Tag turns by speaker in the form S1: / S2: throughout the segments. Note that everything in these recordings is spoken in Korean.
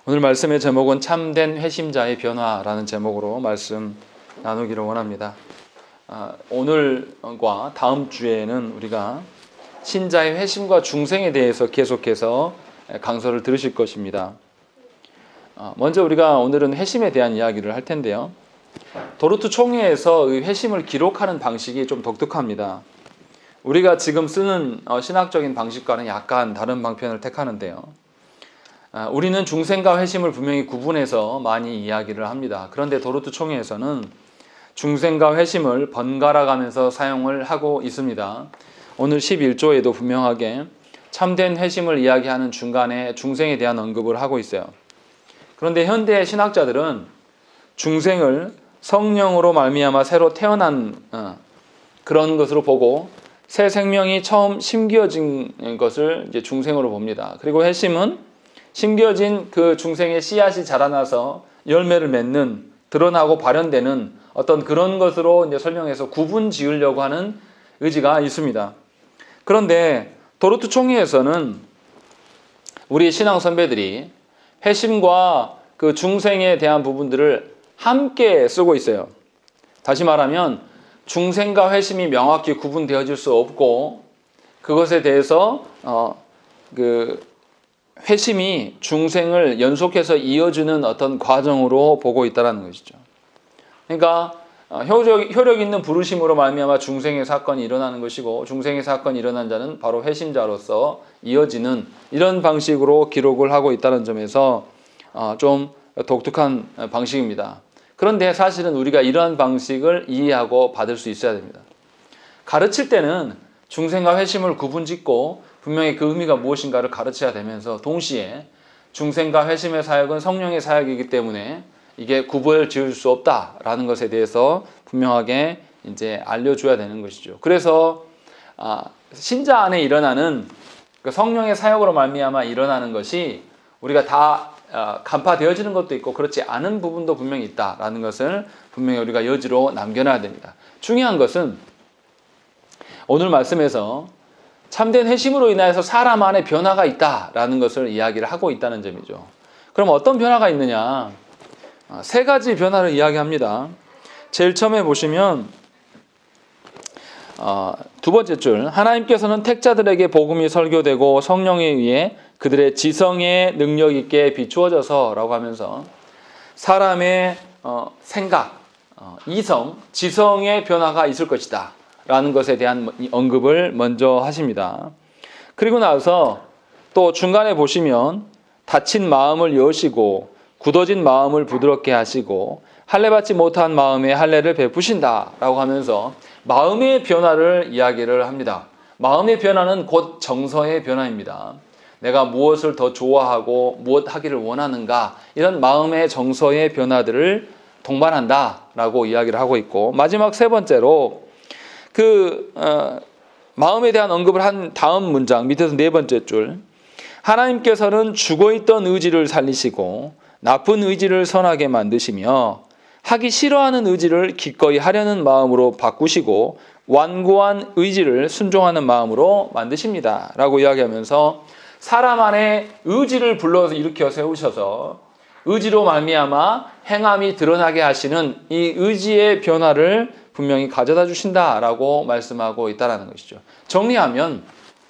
S1: 오늘 말씀의 제목은 참된 회심자의 변화라는 제목으로 말씀 나누기를 원합니다. 오늘과 다음 주에는 우리가 신자의 회심과 중생에 대해서 계속해서 강서를 들으실 것입니다. 먼저 우리가 오늘은 회심에 대한 이야기를 할 텐데요. 도르트 총회에서 회심을 기록하는 방식이 좀 독특합니다. 우리가 지금 쓰는 신학적인 방식과는 약간 다른 방편을 택하는데요. 우리는 중생과 회심을 분명히 구분해서 많이 이야기를 합니다. 그런데 도르트 총회에서는 중생과 회심을 번갈아 가면서 사용을 하고 있습니다. 오늘 11조에도 분명하게 참된 회심을 이야기하는 중간에 중생에 대한 언급을 하고 있어요. 그런데 현대 신학자들은 중생을 성령으로 말미암아 새로 태어난 그런 것으로 보고 새 생명이 처음 심겨진 것을 이제 중생으로 봅니다. 그리고 회심은 심겨진 그 중생의 씨앗이 자라나서 열매를 맺는, 드러나고 발현되는 어떤 그런 것으로 이제 설명해서 구분 지으려고 하는 의지가 있습니다. 그런데 도르트 총회에서는 우리 신앙 선배들이 회심과 그 중생에 대한 부분들을 함께 쓰고 있어요. 다시 말하면 중생과 회심이 명확히 구분되어질 수 없고 그것에 대해서 회심이 중생을 연속해서 이어주는 어떤 과정으로 보고 있다는 것이죠. 그러니까 효력 있는 부르심으로 말미암아 중생의 사건이 일어나는 것이고 중생의 사건이 일어난 자는 바로 회심자로서 이어지는 이런 방식으로 기록을 하고 있다는 점에서 좀 독특한 방식입니다. 그런데 사실은 우리가 이러한 방식을 이해하고 받을 수 있어야 됩니다. 가르칠 때는 중생과 회심을 구분짓고 분명히 그 의미가 무엇인가를 가르쳐야 되면서 동시에 중생과 회심의 사역은 성령의 사역이기 때문에 이게 구분을 지을 수 없다라는 것에 대해서 분명하게 이제 알려줘야 되는 것이죠. 그래서 신자 안에 일어나는 성령의 사역으로 말미암아 일어나는 것이 우리가 다 간파되어지는 것도 있고 그렇지 않은 부분도 분명히 있다라는 것을 분명히 우리가 여지로 남겨놔야 됩니다. 중요한 것은 오늘 말씀에서 참된 회심으로 인하여서 사람 안에 변화가 있다라는 것을 이야기를 하고 있다는 점이죠. 그럼 어떤 변화가 있느냐? 세 가지 변화를 이야기합니다. 제일 처음에 보시면 두 번째 줄, 하나님께서는 택자들에게 복음이 설교되고 성령에 의해 그들의 지성에 능력 있게 비추어져서 라고 하면서 사람의 생각, 이성, 지성의 변화가 있을 것이다 라는 것에 대한 언급을 먼저 하십니다. 그리고 나서 또 중간에 보시면 다친 마음을 여시고 굳어진 마음을 부드럽게 하시고 할례받지 못한 마음에 할례를 베푸신다 라고 하면서 마음의 변화를 이야기를 합니다. 마음의 변화는 곧 정서의 변화입니다. 내가 무엇을 더 좋아하고 무엇 하기를 원하는가 이런 마음의 정서의 변화들을 동반한다 라고 이야기를 하고 있고 마지막 세 번째로 마음에 대한 언급을 한 다음 문장 밑에서 네 번째 줄, 하나님께서는 죽어있던 의지를 살리시고 나쁜 의지를 선하게 만드시며 하기 싫어하는 의지를 기꺼이 하려는 마음으로 바꾸시고 완고한 의지를 순종하는 마음으로 만드십니다 라고 이야기하면서 사람 안에 의지를 불러서 일으켜 세우셔서 의지로 말미암아 행함이 드러나게 하시는 이 의지의 변화를 분명히 가져다 주신다라고 말씀하고 있다는 것이죠. 정리하면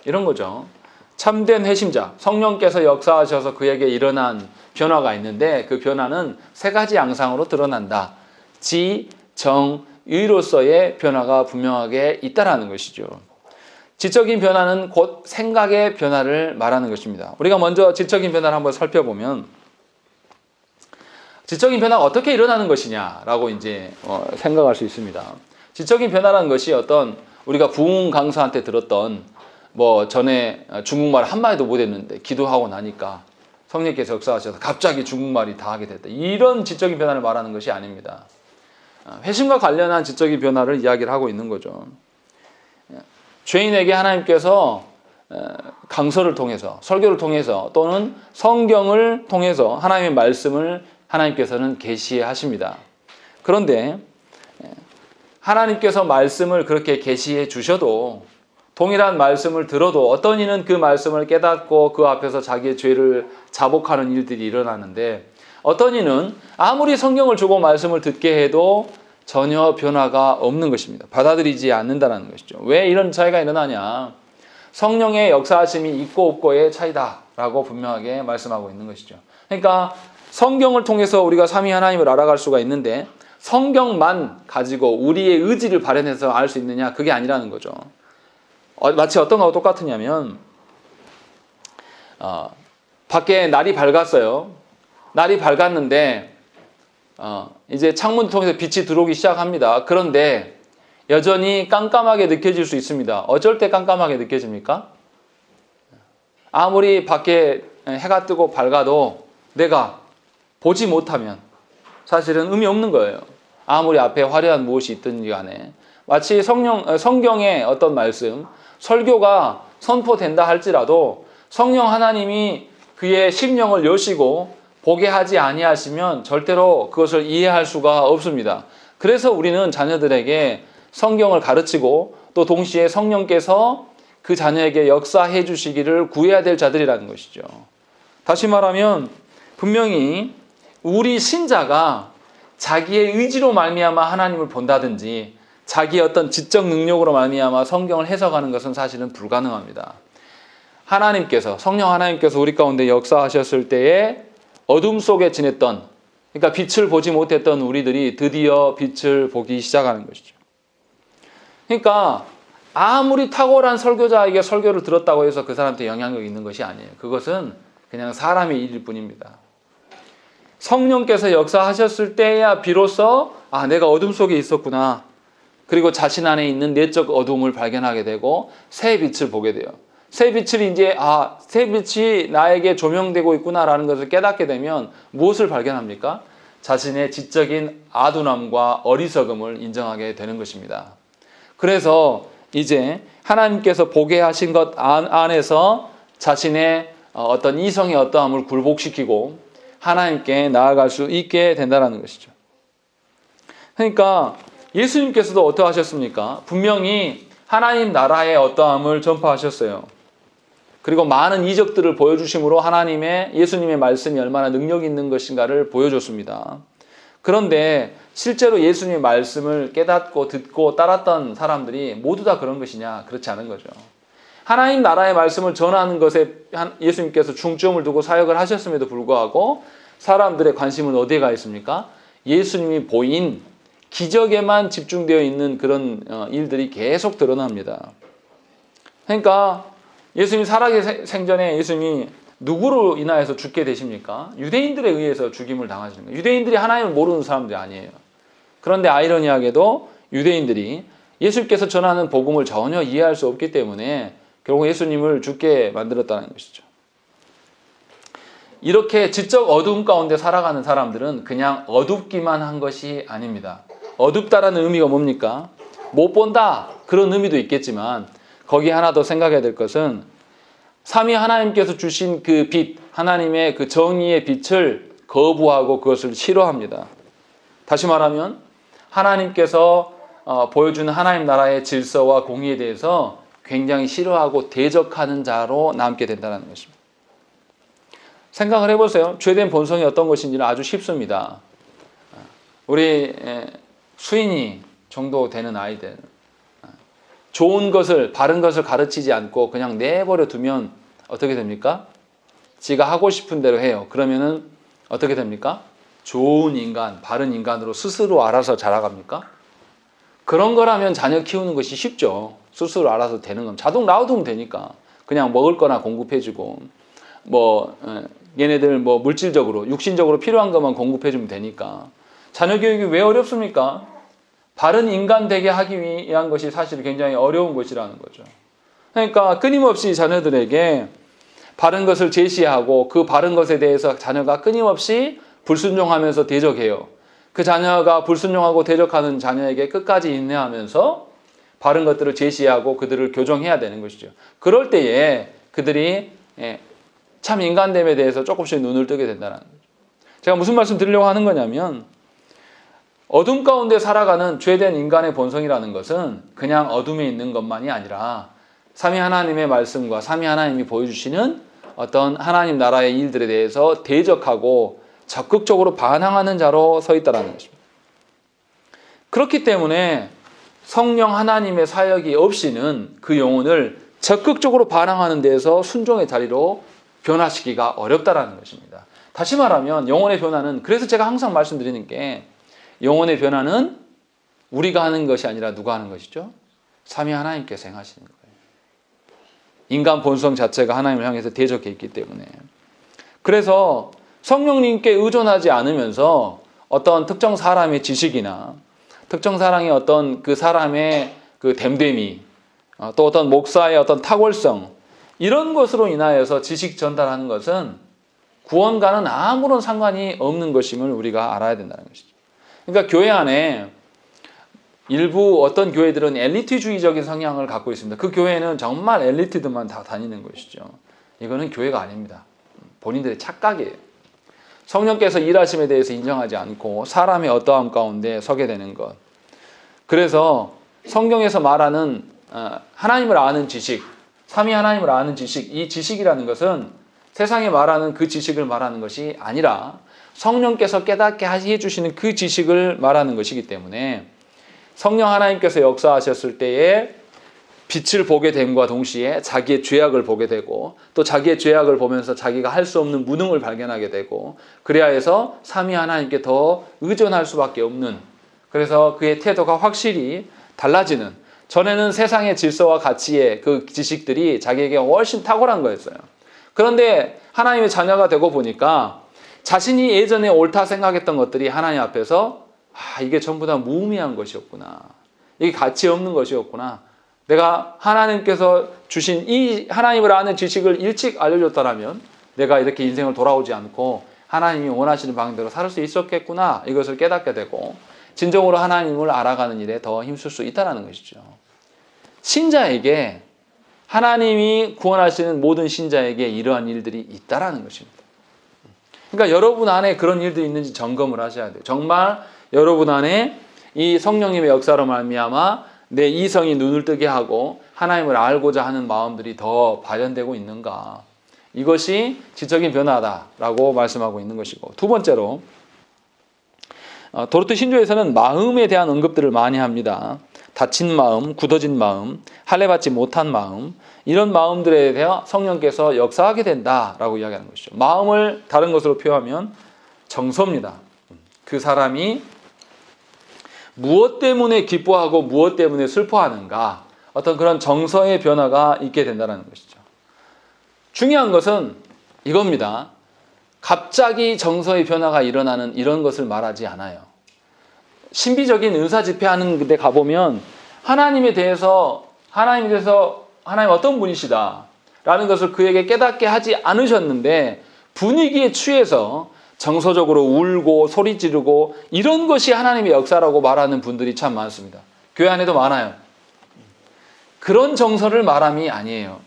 S1: 이런 거죠. 참된 회심자, 성령께서 역사하셔서 그에게 일어난 변화가 있는데 그 변화는 세 가지 양상으로 드러난다. 지, 정, 의로서의 변화가 분명하게 있다는 것이죠. 지적인 변화는 곧 생각의 변화를 말하는 것입니다. 우리가 먼저 지적인 변화를 한번 살펴보면 지적인 변화가 어떻게 일어나는 것이냐라고 이제 생각할 수 있습니다. 지적인 변화라는 것이 어떤 우리가 부흥 강사한테 들었던 전에 중국말 한마디도 못했는데 기도하고 나니까 성령께서 역사하셔서 갑자기 중국말이 다 하게 됐다. 이런 지적인 변화를 말하는 것이 아닙니다. 회심과 관련한 지적인 변화를 이야기를 하고 있는 거죠. 죄인에게 하나님께서 강서를 통해서 설교를 통해서 또는 성경을 통해서 하나님의 말씀을 하나님께서는 계시하십니다. 그런데 하나님께서 말씀을 그렇게 계시해 주셔도 동일한 말씀을 들어도 어떤 이는 그 말씀을 깨닫고 그 앞에서 자기의 죄를 자복하는 일들이 일어나는데 어떤 이는 아무리 성경을 주고 말씀을 듣게 해도 전혀 변화가 없는 것입니다. 받아들이지 않는다는 것이죠. 왜 이런 차이가 일어나냐? 성령의 역사하심이 있고 없고의 차이다라고 분명하게 말씀하고 있는 것이죠. 그러니까 성경을 통해서 우리가 삼위 하나님을 알아갈 수가 있는데 성경만 가지고 우리의 의지를 발현해서 알 수 있느냐? 그게 아니라는 거죠. 마치 어떤 거하고 똑같으냐면 밖에 날이 밝았어요. 날이 밝았는데 이제 창문 통해서 빛이 들어오기 시작합니다. 그런데 여전히 깜깜하게 느껴질 수 있습니다. 어쩔 때 깜깜하게 느껴집니까? 아무리 밖에 해가 뜨고 밝아도 내가 보지 못하면 사실은 의미 없는 거예요. 아무리 앞에 화려한 무엇이 있든지 간에. 마치 성경의 어떤 말씀, 설교가 선포된다 할지라도 성령 하나님이 그의 심령을 여시고 보게 하지 아니하시면 절대로 그것을 이해할 수가 없습니다. 그래서 우리는 자녀들에게 성경을 가르치고 또 동시에 성령께서 그 자녀에게 역사해 주시기를 구해야 될 자들이라는 것이죠. 다시 말하면 분명히 우리 신자가 자기의 의지로 말미암아 하나님을 본다든지 자기의 어떤 지적 능력으로 말미암아 성경을 해석하는 것은 사실은 불가능합니다. 하나님께서, 성령 하나님께서 우리 가운데 역사하셨을 때에 어둠 속에 지냈던, 그러니까 빛을 보지 못했던 우리들이 드디어 빛을 보기 시작하는 것이죠. 그러니까 아무리 탁월한 설교자에게 설교를 들었다고 해서 그 사람한테 영향력이 있는 것이 아니에요. 그것은 그냥 사람의 일일 뿐입니다. 성령께서 역사하셨을 때야 비로소 내가 어둠 속에 있었구나. 그리고 자신 안에 있는 내적 어둠을 발견하게 되고 새 빛을 보게 돼요. 새 빛을 이제 새 빛이 나에게 조명되고 있구나라는 것을 깨닫게 되면 무엇을 발견합니까? 자신의 지적인 아둔함과 어리석음을 인정하게 되는 것입니다. 그래서 이제 하나님께서 보게 하신 것 안에서 자신의 어떤 이성의 어떠함을 굴복시키고 하나님께 나아갈 수 있게 된다는 것이죠. 그러니까 예수님께서도 어떠하셨습니까? 분명히 하나님 나라의 어떠함을 전파하셨어요. 그리고 많은 이적들을 보여주심으로 예수님의 말씀이 얼마나 능력 있는 것인가를 보여줬습니다. 그런데 실제로 예수님의 말씀을 깨닫고 듣고 따랐던 사람들이 모두 다 그런 것이냐? 그렇지 않은 거죠. 하나님 나라의 말씀을 전하는 것에 예수님께서 중점을 두고 사역을 하셨음에도 불구하고 사람들의 관심은 어디에 가 있습니까? 예수님이 보인 기적에만 집중되어 있는 그런 일들이 계속 드러납니다. 그러니까 예수님이 살아계신 생전에 예수님이 누구로 인하여서 죽게 되십니까? 유대인들에 의해서 죽임을 당하시는 거예요. 유대인들이 하나님을 모르는 사람들이 아니에요. 그런데 아이러니하게도 유대인들이 예수님께서 전하는 복음을 전혀 이해할 수 없기 때문에 결국 예수님을 죽게 만들었다는 것이죠. 이렇게 지적 어두움 가운데 살아가는 사람들은 그냥 어둡기만 한 것이 아닙니다. 어둡다라는 의미가 뭡니까? 못 본다 그런 의미도 있겠지만 거기에 하나 더 생각해야 될 것은 삼위 하나님께서 주신 그 빛, 하나님의 그 정의의 빛을 거부하고 그것을 싫어합니다. 다시 말하면 하나님께서 보여주는 하나님 나라의 질서와 공의에 대해서 굉장히 싫어하고 대적하는 자로 남게 된다는 것입니다. 생각을 해보세요. 죄된 본성이 어떤 것인지는 아주 쉽습니다. 우리 수인이 정도 되는 아이들, 좋은 것을, 바른 것을 가르치지 않고 그냥 내버려 두면 어떻게 됩니까? 지가 하고 싶은 대로 해요. 그러면은 어떻게 됩니까? 좋은 인간, 바른 인간으로 스스로 알아서 자라갑니까? 그런 거라면 자녀 키우는 것이 쉽죠. 스스로 알아서 되는 건 자동 놔두면 되니까. 그냥 먹을 거나 공급해주고 얘네들 물질적으로, 육신적으로 필요한 것만 공급해주면 되니까. 자녀 교육이 왜 어렵습니까? 바른 인간 되게 하기 위한 것이 사실 굉장히 어려운 것이라는 거죠. 그러니까 끊임없이 자녀들에게 바른 것을 제시하고 그 바른 것에 대해서 자녀가 끊임없이 불순종하면서 대적해요. 그 자녀가 불순종하고 대적하는 자녀에게 끝까지 인내하면서 바른 것들을 제시하고 그들을 교정해야 되는 것이죠. 그럴 때에 그들이 참 인간됨에 대해서 조금씩 눈을 뜨게 된다는 거죠. 제가 무슨 말씀 드리려고 하는 거냐면 어둠 가운데 살아가는 죄된 인간의 본성이라는 것은 그냥 어둠에 있는 것만이 아니라 삼위 하나님의 말씀과 삼위 하나님이 보여주시는 어떤 하나님 나라의 일들에 대해서 대적하고 적극적으로 반항하는 자로 서 있다는 것입니다. 그렇기 때문에 성령 하나님의 사역이 없이는 그 영혼을 적극적으로 반항하는 데에서 순종의 자리로 변화시키기가 어렵다는 것입니다. 다시 말하면 영혼의 변화는, 그래서 제가 항상 말씀드리는 게, 영혼의 변화는 우리가 하는 것이 아니라 누가 하는 것이죠? 삼위 하나님께서 행하시는 거예요. 인간 본성 자체가 하나님을 향해서 대적해 있기 때문에. 그래서 성령님께 의존하지 않으면서 어떤 특정 사람의 지식이나 특정 사람의 어떤 그 사람의 그 됨됨이, 또 어떤 목사의 어떤 탁월성, 이런 것으로 인하여서 지식 전달하는 것은 구원과는 아무런 상관이 없는 것임을 우리가 알아야 된다는 것이죠. 그러니까 교회 안에 일부 어떤 교회들은 엘리트주의적인 성향을 갖고 있습니다. 그 교회는 정말 엘리트들만 다 다니는 것이죠. 이거는 교회가 아닙니다. 본인들의 착각이에요. 성령께서 일하심에 대해서 인정하지 않고 사람의 어떠함 가운데 서게 되는 것. 그래서 성경에서 말하는 하나님을 아는 지식, 삼위 하나님을 아는 지식, 이 지식이라는 것은 세상에 말하는 그 지식을 말하는 것이 아니라 성령께서 깨닫게 해주시는 그 지식을 말하는 것이기 때문에, 성령 하나님께서 역사하셨을 때에 빛을 보게 됨과 동시에 자기의 죄악을 보게 되고, 또 자기의 죄악을 보면서 자기가 할 수 없는 무능을 발견하게 되고, 그래야 해서 삼위 하나님께 더 의존할 수밖에 없는, 그래서 그의 태도가 확실히 달라지는, 전에는 세상의 질서와 가치의 그 지식들이 자기에게 훨씬 탁월한 거였어요. 그런데 하나님의 자녀가 되고 보니까 자신이 예전에 옳다 생각했던 것들이 하나님 앞에서 이게 전부 다 무의미한 것이었구나, 이게 가치 없는 것이었구나, 내가 하나님께서 주신 이 하나님을 아는 지식을 일찍 알려줬다면 내가 이렇게 인생을 돌아오지 않고 하나님이 원하시는 방대로 살 수 있었겠구나, 이것을 깨닫게 되고 진정으로 하나님을 알아가는 일에 더 힘쓸 수 있다는 것이죠. 신자에게, 하나님이 구원하시는 모든 신자에게 이러한 일들이 있다라는 것입니다. 그러니까 여러분 안에 그런 일들이 있는지 점검을 하셔야 돼요. 정말 여러분 안에 이 성령님의 역사로 말미암아 내 이성이 눈을 뜨게 하고 하나님을 알고자 하는 마음들이 더 발현되고 있는가, 이것이 지적인 변화다라고 말씀하고 있는 것이고, 두 번째로 도르트 신조에서는 마음에 대한 언급들을 많이 합니다. 다친 마음, 굳어진 마음, 할례받지 못한 마음, 이런 마음들에 대해 성령께서 역사하게 된다라고 이야기하는 것이죠. 마음을 다른 것으로 표현하면 정서입니다. 그 사람이 무엇 때문에 기뻐하고 무엇 때문에 슬퍼하는가, 어떤 그런 정서의 변화가 있게 된다는 것이죠. 중요한 것은 이겁니다. 갑자기 정서의 변화가 일어나는 이런 것을 말하지 않아요. 신비적인 은사 집회하는 데 가보면 하나님에 대해서 하나님 어떤 분이시다 라는 것을 그에게 깨닫게 하지 않으셨는데, 분위기에 취해서 정서적으로 울고 소리 지르고 이런 것이 하나님의 역사라고 말하는 분들이 참 많습니다. 교회 안에도 많아요. 그런 정서를 말함이 아니에요.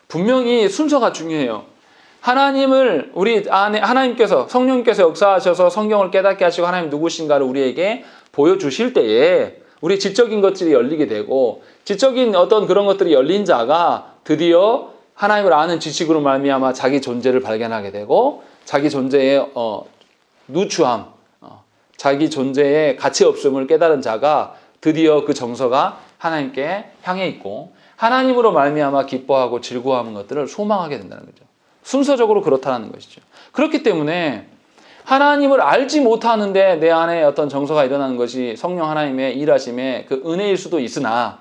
S1: 분명히 순서가 중요해요. 하나님을 우리 안에, 하나님께서, 성령께서 역사하셔서 성경을 깨닫게 하시고 하나님 누구신가를 우리에게 보여주실 때에 우리 지적인 것들이 열리게 되고, 지적인 어떤 그런 것들이 열린 자가 드디어 하나님을 아는 지식으로 말미암아 자기 존재를 발견하게 되고, 자기 존재의 누추함, 자기 존재의 가치 없음을 깨달은 자가 드디어 그 정서가 하나님께 향해 있고 하나님으로 말미암아 기뻐하고 즐거워하는 것들을 소망하게 된다는 거죠. 순서적으로 그렇다는 것이죠. 그렇기 때문에 하나님을 알지 못하는데 내 안에 어떤 정서가 일어나는 것이 성령 하나님의 일하심의 그 은혜일 수도 있으나,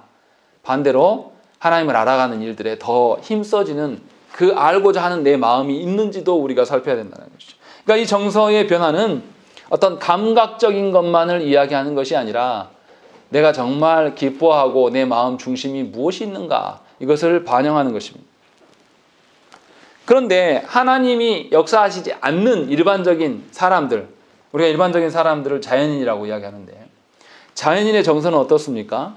S1: 반대로 하나님을 알아가는 일들에 더 힘써지는 그 알고자 하는 내 마음이 있는지도 우리가 살펴야 된다는 것이죠. 그러니까 이 정서의 변화는 어떤 감각적인 것만을 이야기하는 것이 아니라 내가 정말 기뻐하고 내 마음 중심이 무엇이 있는가, 이것을 반영하는 것입니다. 그런데 하나님이 역사하시지 않는 일반적인 사람들, 우리가 일반적인 사람들을 자연인이라고 이야기하는데, 자연인의 정서는 어떻습니까?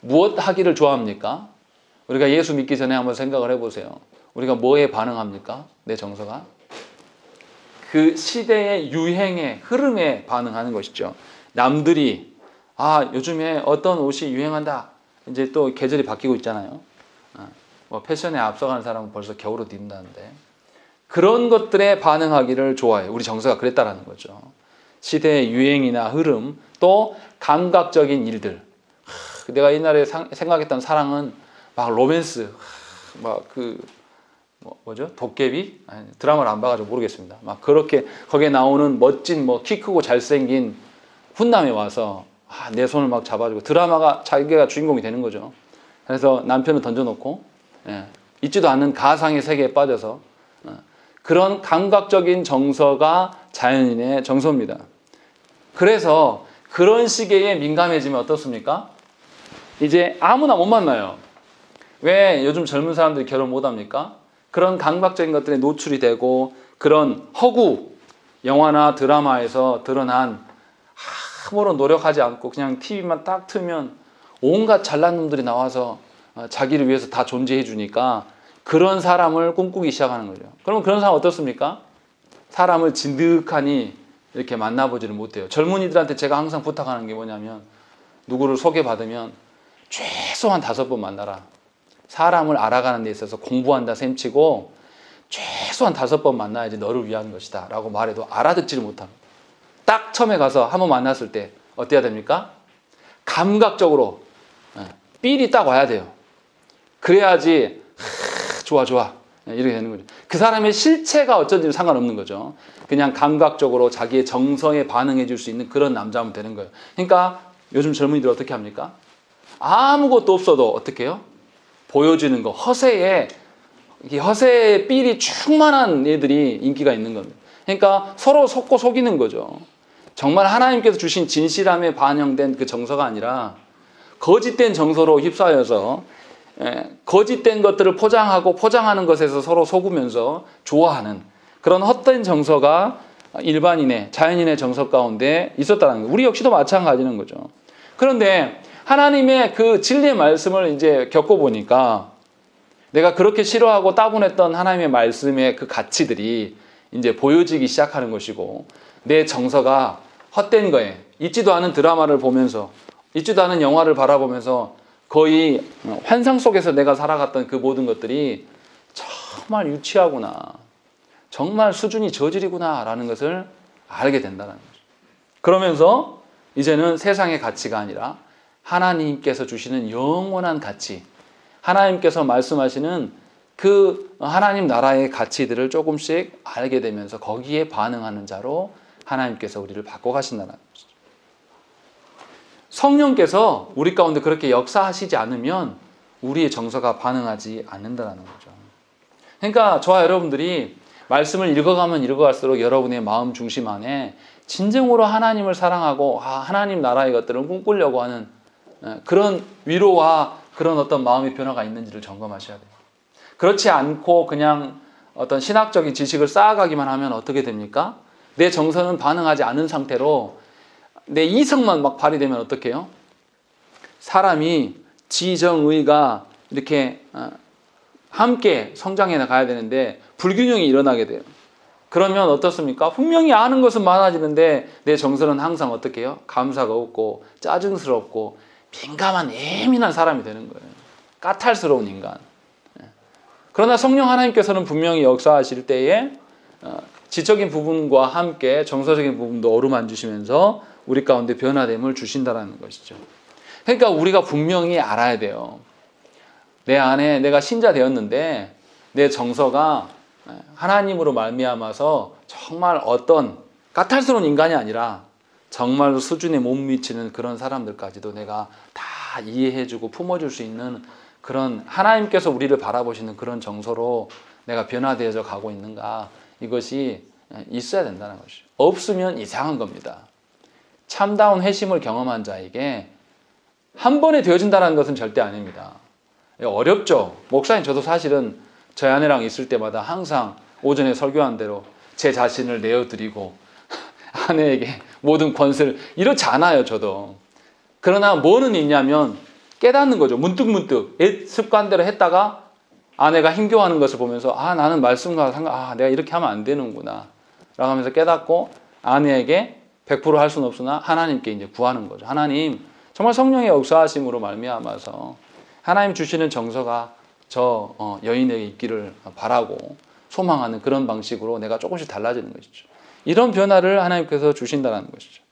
S1: 무엇 하기를 좋아합니까? 우리가 예수 믿기 전에 한번 생각을 해보세요. 우리가 뭐에 반응합니까? 내 정서가? 그 시대의 유행의 흐름에 반응하는 것이죠. 남들이 요즘에 어떤 옷이 유행한다, 이제 또 계절이 바뀌고 있잖아요. 뭐 패션에 앞서가는 사람은 벌써 겨울옷 입는다는데 그런 것들에 반응하기를 좋아해요. 우리 정서가 그랬다라는 거죠. 시대의 유행이나 흐름, 또 감각적인 일들. 내가 옛날에 생각했던 사랑은 막 로맨스, 막 뭐죠? 도깨비? 아니, 드라마를 안 봐가지고 모르겠습니다. 막 그렇게 거기에 나오는 멋진 뭐 키 크고 잘생긴 훈남에 와서 내 손을 막 잡아주고 드라마가 자기가 주인공이 되는 거죠. 그래서 남편을 던져놓고 있지도 않는 가상의 세계에 빠져서 그런 감각적인 정서가 자연인의 정서입니다. 그래서 그런 시기에 민감해지면 어떻습니까? 이제 아무나 못 만나요. 왜 요즘 젊은 사람들이 결혼 못 합니까? 그런 감각적인 것들에 노출이 되고 그런 허구, 영화나 드라마에서 드러난 아무런 노력하지 않고 그냥 TV만 딱 틀면 온갖 잘난 놈들이 나와서 자기를 위해서 다 존재해 주니까 그런 사람을 꿈꾸기 시작하는 거죠. 그러면 그런 사람 어떻습니까? 사람을 진득하니 이렇게 만나보지를 못해요. 젊은이들한테 제가 항상 부탁하는 게 뭐냐면 누구를 소개받으면 최소한 5번 만나라. 사람을 알아가는 데 있어서 공부한다 셈치고 최소한 5번 만나야지 너를 위한 것이다 라고 말해도 알아듣지를 못합니다. 딱 처음에 가서 한번 만났을 때 어때야 됩니까? 감각적으로 삘이 딱 와야 돼요. 그래야지 좋아 이렇게 되는 거죠. 그 사람의 실체가 어쩐지 상관없는 거죠. 그냥 감각적으로 자기의 정성에 반응해 줄 수 있는 그런 남자면 되는 거예요. 그러니까 요즘 젊은이들 어떻게 합니까? 아무것도 없어도 어떻게 해요? 보여지는 거, 허세의 삘이 충만한 애들이 인기가 있는 겁니다. 그러니까 서로 속고 속이는 거죠. 정말 하나님께서 주신 진실함에 반영된 그 정서가 아니라 거짓된 정서로 휩싸여서 거짓된 것들을 포장하고 포장하는 것에서 서로 속으면서 좋아하는 그런 헛된 정서가 일반인의 자연인의 정서 가운데 있었다는 거예요. 우리 역시도 마찬가지는 거죠. 그런데 하나님의 그 진리의 말씀을 이제 겪어보니까 내가 그렇게 싫어하고 따분했던 하나님의 말씀의 그 가치들이 이제 보여지기 시작하는 것이고 내 정서가 헛된 거에 있지도 않은 드라마를 보면서 있지도 않은 영화를 바라보면서 거의 환상 속에서 내가 살아갔던 그 모든 것들이 정말 유치하구나. 정말 수준이 저질이구나 라는 것을 알게 된다는 거죠. 그러면서 이제는 세상의 가치가 아니라 하나님께서 주시는 영원한 가치, 하나님께서 말씀하시는 그 하나님 나라의 가치들을 조금씩 알게 되면서 거기에 반응하는 자로 하나님께서 우리를 바꿔가신다는 것이죠. 성령께서 우리 가운데 그렇게 역사하시지 않으면 우리의 정서가 반응하지 않는다는 거죠. 그러니까 저와 여러분들이 말씀을 읽어가면 읽어갈수록 여러분의 마음 중심 안에 진정으로 하나님을 사랑하고 하나님 나라의 것들을 꿈꾸려고 하는 그런 위로와 그런 어떤 마음의 변화가 있는지를 점검하셔야 돼요. 그렇지 않고 그냥 어떤 신학적인 지식을 쌓아가기만 하면 어떻게 됩니까? 내 정서는 반응하지 않은 상태로 내 이성만 막 발휘되면 어떻게 해요? 사람이 지정의가 이렇게 함께 성장해 나가야 되는데 불균형이 일어나게 돼요. 그러면 어떻습니까? 분명히 아는 것은 많아지는데 내 정서는 항상 어떻게 해요? 감사가 없고 짜증스럽고 민감한 예민한 사람이 되는 거예요. 까탈스러운 인간. 그러나 성령 하나님께서는 분명히 역사하실 때에 지적인 부분과 함께 정서적인 부분도 어루만지시면서 우리 가운데 변화됨을 주신다는 것이죠. 그러니까 우리가 분명히 알아야 돼요. 내 안에 내가 신자 되었는데 내 정서가 하나님으로 말미암아서 정말 어떤 까탈스러운 인간이 아니라 정말로 수준에 못 미치는 그런 사람들까지도 내가 다 이해해주고 품어줄 수 있는 그런 하나님께서 우리를 바라보시는 그런 정서로 내가 변화되어져 가고 있는가, 이것이 있어야 된다는 것이죠. 없으면 이상한 겁니다. 참다운 회심을 경험한 자에게 한 번에 되어진다는 것은 절대 아닙니다. 어렵죠. 목사님, 저도 사실은 저희 아내랑 있을 때마다 항상 오전에 설교한 대로 제 자신을 내어드리고 아내에게 모든 권세를, 이렇지 않아요, 저도. 그러나 뭐는 있냐면 깨닫는 거죠. 문득문득 옛 습관대로 했다가 아내가 힘겨워하는 것을 보면서 나는 말씀과 내가 이렇게 하면 안 되는구나 라고 하면서 깨닫고 아내에게 100% 할 수는 없으나 하나님께 이제 구하는 거죠. 하나님, 정말 성령의 역사하심으로 말미암아서 하나님 주시는 정서가 저 여인에게 있기를 바라고 소망하는 그런 방식으로 내가 조금씩 달라지는 것이죠. 이런 변화를 하나님께서 주신다는 것이죠.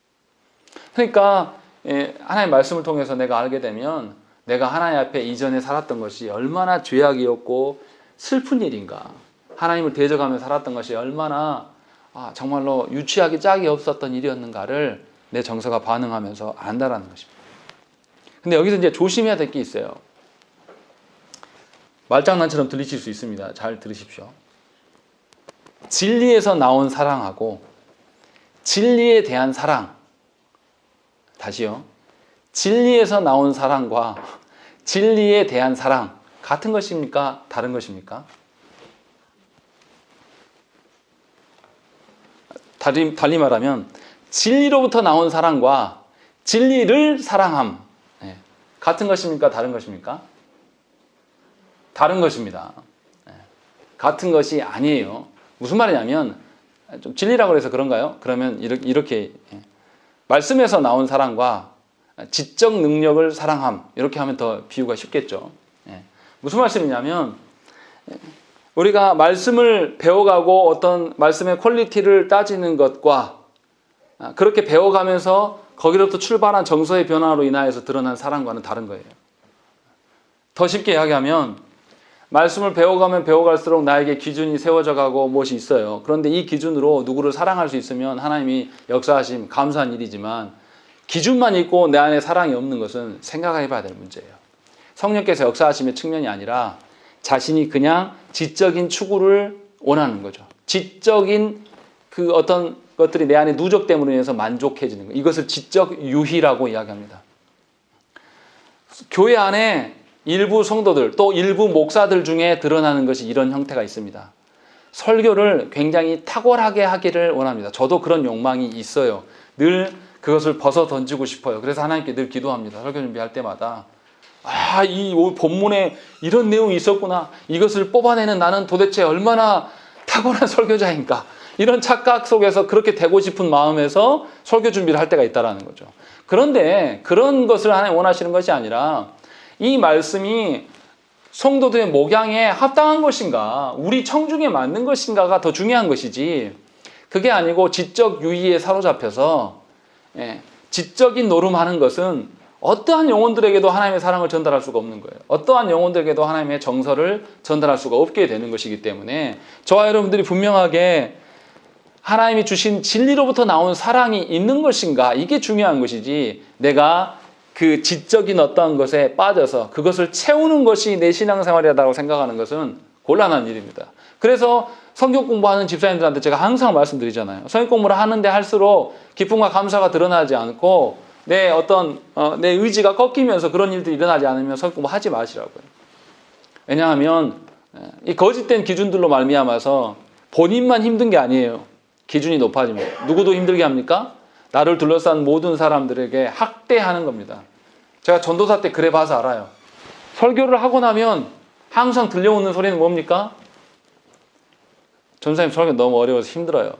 S1: 그러니까 하나님의 말씀을 통해서 내가 알게 되면 내가 하나님 앞에 이전에 살았던 것이 얼마나 죄악이었고 슬픈 일인가, 하나님을 대적하며 살았던 것이 얼마나 정말로 유치하기 짝이 없었던 일이었는가를 내 정서가 반응하면서 안다라는 것입니다. 근데 여기서 이제 조심해야 될 게 있어요. 말장난처럼 들리실 수 있습니다. 잘 들으십시오. 진리에서 나온 사랑하고 진리에 대한 사랑, 다시요. 진리에서 나온 사랑과 진리에 대한 사랑 같은 것입니까? 다른 것입니까? 달리 말하면 진리로부터 나온 사랑과 진리를 사랑함 같은 것입니까? 다른 것입니까? 다른 것입니다. 같은 것이 아니에요. 무슨 말이냐면 좀 진리라고 해서 그런가요? 그러면 이렇게 말씀에서 나온 사랑과 지적 능력을 사랑함 이렇게 하면 더 비유가 쉽겠죠. 무슨 말씀이냐면 우리가 말씀을 배워가고 어떤 말씀의 퀄리티를 따지는 것과 그렇게 배워가면서 거기로부터 출발한 정서의 변화로 인하여서 드러난 사랑과는 다른 거예요. 더 쉽게 이야기하면 말씀을 배워가면 배워갈수록 나에게 기준이 세워져 가고 무엇이 있어요. 그런데 이 기준으로 누구를 사랑할 수 있으면 하나님이 역사하심 감사한 일이지만 기준만 있고 내 안에 사랑이 없는 것은 생각해 봐야 될 문제예요. 성령께서 역사하심의 측면이 아니라 자신이 그냥 지적인 추구를 원하는 거죠. 지적인 그 어떤 것들이 내 안에 누적됨으로 인해서 만족해지는 거예요. 이것을 지적 유희라고 이야기합니다. 교회 안에 일부 성도들 또 일부 목사들 중에 드러나는 것이 이런 형태가 있습니다. 설교를 굉장히 탁월하게 하기를 원합니다. 저도 그런 욕망이 있어요. 늘 그것을 벗어 던지고 싶어요. 그래서 하나님께 늘 기도합니다. 설교 준비할 때마다 이 본문에 이런 내용이 있었구나. 이것을 뽑아내는 나는 도대체 얼마나 탁월한 설교자인가. 이런 착각 속에서 그렇게 되고 싶은 마음에서 설교 준비를 할 때가 있다는 거죠. 그런데 그런 것을 하나님 원하시는 것이 아니라 이 말씀이 성도들의 목양에 합당한 것인가, 우리 청중에 맞는 것인가가 더 중요한 것이지, 그게 아니고 지적 유의에 사로잡혀서 지적인 노름하는 것은 어떠한 영혼들에게도 하나님의 사랑을 전달할 수가 없는 거예요. 어떠한 영혼들에게도 하나님의 정서를 전달할 수가 없게 되는 것이기 때문에 저와 여러분들이 분명하게 하나님이 주신 진리로부터 나온 사랑이 있는 것인가, 이게 중요한 것이지, 내가 그 지적인 어떠한 것에 빠져서 그것을 채우는 것이 내 신앙생활이라고 생각하는 것은 곤란한 일입니다. 그래서 성경 공부하는 집사님들한테 제가 항상 말씀드리잖아요. 성경 공부를 하는데 할수록 기쁨과 감사가 드러나지 않고 내 어떤 내 의지가 꺾이면서 그런 일들이 일어나지 않으면 성경 공부 하지 마시라고요. 왜냐하면 이 거짓된 기준들로 말미암아서 본인만 힘든 게 아니에요. 기준이 높아지면 누구도 힘들게 합니까? 나를 둘러싼 모든 사람들에게 학대하는 겁니다. 제가 전도사 때 그래 봐서 알아요. 설교를 하고 나면 항상 들려오는 소리는 뭡니까? 전사님 설교 너무 어려워서 힘들어요.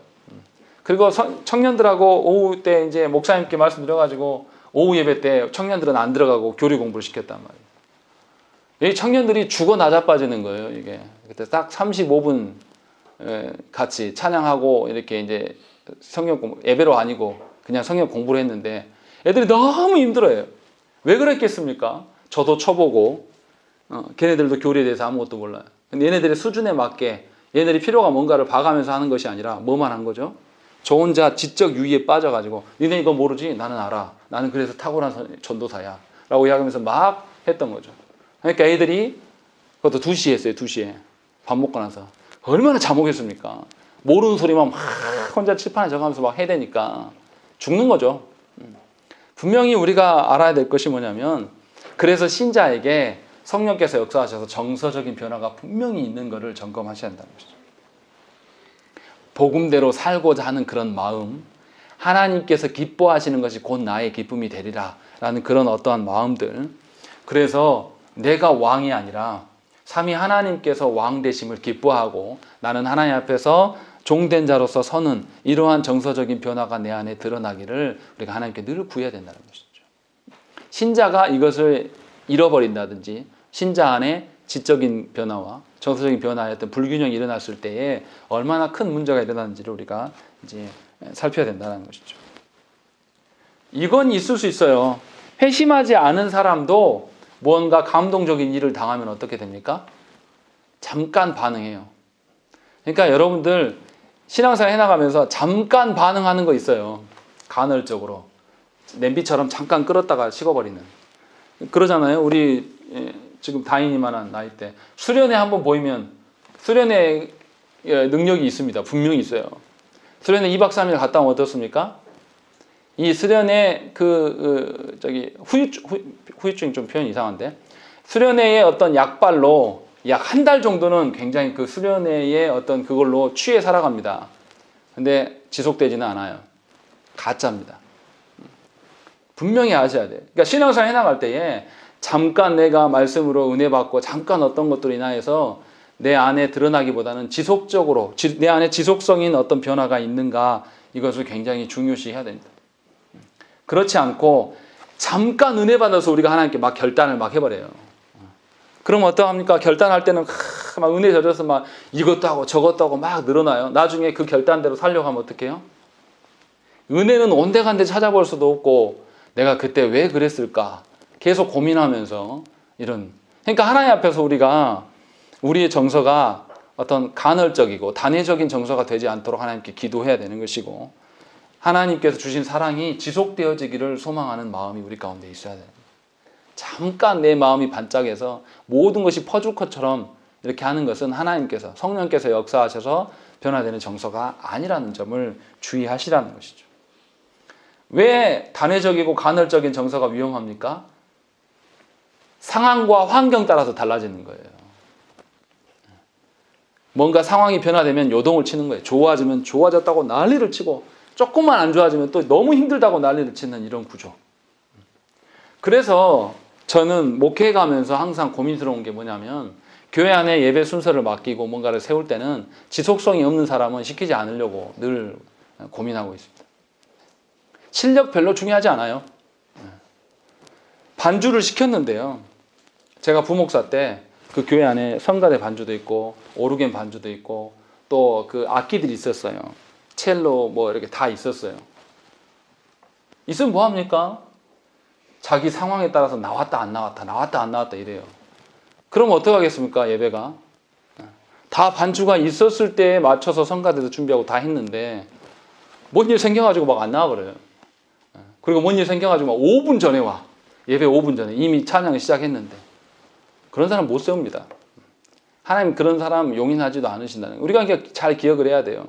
S1: 그리고 청년들하고 오후 때 이제 목사님께 말씀드려가지고 오후 예배 때 청년들은 안 들어가고 교리 공부를 시켰단 말이에요. 이 청년들이 죽어 나자빠지는 거예요. 이게 그때 딱 35분 같이 찬양하고 이렇게 이제 성경 공부, 예배로 아니고 그냥 성경 공부를 했는데 애들이 너무 힘들어요. 왜 그랬겠습니까? 저도 쳐보고 걔네들도 교리에 대해서 아무것도 몰라요. 근데 얘네들의 수준에 맞게 얘네들이 필요가 뭔가를 봐가면서 하는 것이 아니라 뭐만 한 거죠? 저 혼자 지적 유의에 빠져가지고 니네 이거 모르지? 나는 알아. 나는 그래서 탁월한 전도사야 라고 이야기하면서 막 했던 거죠. 그러니까 애들이 그것도 2시에 했어요. 2시에 밥 먹고 나서 얼마나 잠오겠습니까? 모르는 소리만 막 혼자 칠판에 적으면서 막 해대니까 죽는 거죠. 분명히 우리가 알아야 될 것이 뭐냐면, 그래서 신자에게 성령께서 역사하셔서 정서적인 변화가 분명히 있는 것을 점검하셔야 한다는 것이죠. 복음대로 살고자 하는 그런 마음, 하나님께서 기뻐하시는 것이 곧 나의 기쁨이 되리라 라는 그런 어떠한 마음들, 그래서 내가 왕이 아니라 삼위 하나님께서 왕 되심을 기뻐하고 나는 하나님 앞에서 종된 자로서 서는 이러한 정서적인 변화가 내 안에 드러나기를 우리가 하나님께 늘 구해야 된다는 것이죠. 신자가 이것을 잃어버린다든지 신자 안에 지적인 변화와 정서적인 변화의 어떤 불균형이 일어났을 때에 얼마나 큰 문제가 일어나는지를 우리가 이제 살펴야 된다는 것이죠. 이건 있을 수 있어요. 회심하지 않은 사람도 뭔가 감동적인 일을 당하면 어떻게 됩니까? 잠깐 반응해요. 그러니까 여러분들 신앙생활 해나가면서 잠깐 반응하는 거 있어요. 간헐적으로. 냄비처럼 잠깐 끓었다가 식어버리는. 그러잖아요. 우리 지금 다인이만한 나이 때 수련회 한번 보이면 수련회 능력이 있습니다. 분명히 있어요. 수련회 2박 3일 갔다 오면 어떻습니까? 이 수련회 후유증 좀 표현이 이상한데 수련회의 어떤 약발로 약 한 달 정도는 굉장히 그 수련회의 어떤 그걸로 취해 살아갑니다. 근데 지속되지는 않아요. 가짜입니다. 분명히 아셔야 돼요. 그러니까 신앙생활 해나갈 때에 잠깐 내가 말씀으로 은혜 받고 잠깐 어떤 것들로 인하여서 내 안에 드러나기보다는 지속적으로 내 안에 지속성인 어떤 변화가 있는가 이것을 굉장히 중요시 해야 됩니다. 그렇지 않고 잠깐 은혜 받아서 우리가 하나님께 막 결단을 막 해버려요. 그럼 어떡합니까? 결단할 때는 막 은혜 젖어서 막 이것도 하고 저것도 하고 막 늘어나요. 나중에 그 결단대로 살려고 하면 어떡해요? 은혜는 온데간데 찾아볼 수도 없고 내가 그때 왜 그랬을까? 계속 고민하면서 이런. 그러니까 하나님 앞에서 우리가 우리의 정서가 어떤 간헐적이고 단회적인 정서가 되지 않도록 하나님께 기도해야 되는 것이고 하나님께서 주신 사랑이 지속되어지기를 소망하는 마음이 우리 가운데 있어야 돼요. 잠깐 내 마음이 반짝해서 모든 것이 퍼줄 것처럼 이렇게 하는 것은 하나님께서 성령께서 역사하셔서 변화되는 정서가 아니라는 점을 주의하시라는 것이죠. 왜 단회적이고 간헐적인 정서가 위험합니까? 상황과 환경 따라서 달라지는 거예요. 뭔가 상황이 변화되면 요동을 치는 거예요. 좋아지면 좋아졌다고 난리를 치고 조금만 안 좋아지면 또 너무 힘들다고 난리를 치는 이런 구조. 그래서 저는 목회에 가면서 항상 고민스러운 게 뭐냐면 교회 안에 예배 순서를 맡기고 뭔가를 세울 때는 지속성이 없는 사람은 시키지 않으려고 늘 고민하고 있습니다. 실력 별로 중요하지 않아요. 반주를 시켰는데요. 제가 부목사 때 그 교회 안에 성가대 반주도 있고 오르겐 반주도 있고 또 그 악기들이 있었어요. 첼로 뭐 이렇게 다 있었어요. 있으면 뭐 합니까? 자기 상황에 따라서 나왔다 안 나왔다 이래요. 그럼 어떡하겠습니까? 예배가 다 반주가 있었을 때에 맞춰서 성가대도 준비하고 다 했는데 뭔 일 생겨가지고 막 안 나와버려요. 그리고 뭔 일 생겨가지고 막 5분 전에 와. 예배 5분 전에 이미 찬양을 시작했는데 그런 사람 못 세웁니다. 하나님 그런 사람 용인하지도 않으신다는 거예요. 우리가 잘 기억을 해야 돼요.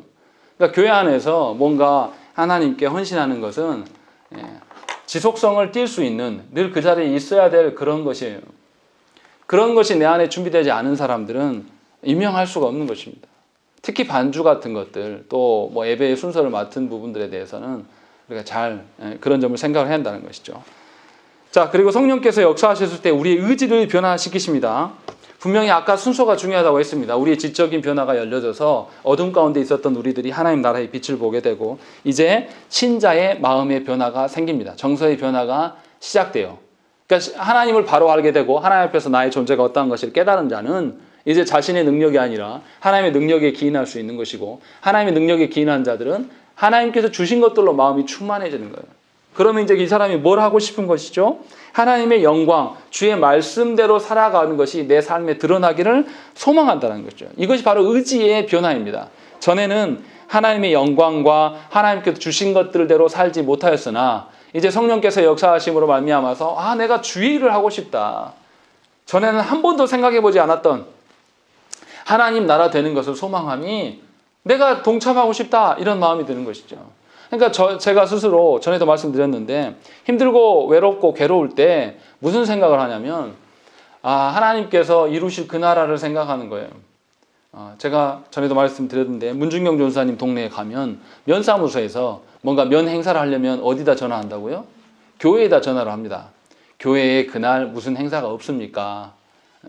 S1: 그러니까 교회 안에서 뭔가 하나님께 헌신하는 것은 지속성을 띌 수 있는 늘 그 자리에 있어야 될 그런 것이에요. 그런 것이 내 안에 준비되지 않은 사람들은 임명할 수가 없는 것입니다. 특히 반주 같은 것들 또 뭐 예배의 순서를 맡은 부분들에 대해서는 우리가 잘 그런 점을 생각을 해야 한다는 것이죠. 자, 그리고 성령께서 역사하셨을 때 우리의 의지를 변화시키십니다. 분명히 아까 순서가 중요하다고 했습니다. 우리의 지적인 변화가 열려져서 어둠 가운데 있었던 우리들이 하나님 나라의 빛을 보게 되고 이제 신자의 마음의 변화가 생깁니다. 정서의 변화가 시작돼요. 그러니까 하나님을 바로 알게 되고 하나님 앞에서 나의 존재가 어떠한 것을 깨달은 자는 이제 자신의 능력이 아니라 하나님의 능력에 기인할 수 있는 것이고 하나님의 능력에 기인한 자들은 하나님께서 주신 것들로 마음이 충만해지는 거예요. 그러면 이제 이 사람이 뭘 하고 싶은 것이죠? 하나님의 영광, 주의 말씀대로 살아가는 것이 내 삶에 드러나기를 소망한다는 거죠. 이것이 바로 의지의 변화입니다. 전에는 하나님의 영광과 하나님께서 주신 것들대로 살지 못하였으나 이제 성령께서 역사하심으로 말미암아서 내가 주의 일을 하고 싶다. 전에는 한 번도 생각해보지 않았던 하나님 나라 되는 것을 소망함이 내가 동참하고 싶다 이런 마음이 드는 것이죠. 그러니까 제가 스스로 전에도 말씀드렸는데 힘들고 외롭고 괴로울 때 무슨 생각을 하냐면 하나님께서 이루실 그 나라를 생각하는 거예요. 제가 전에도 말씀드렸는데 문중경 전사님 동네에 가면 면사무소에서 뭔가 면 행사를 하려면 어디다 전화한다고요? 교회에다 전화를 합니다. 교회에 그날 무슨 행사가 없습니까?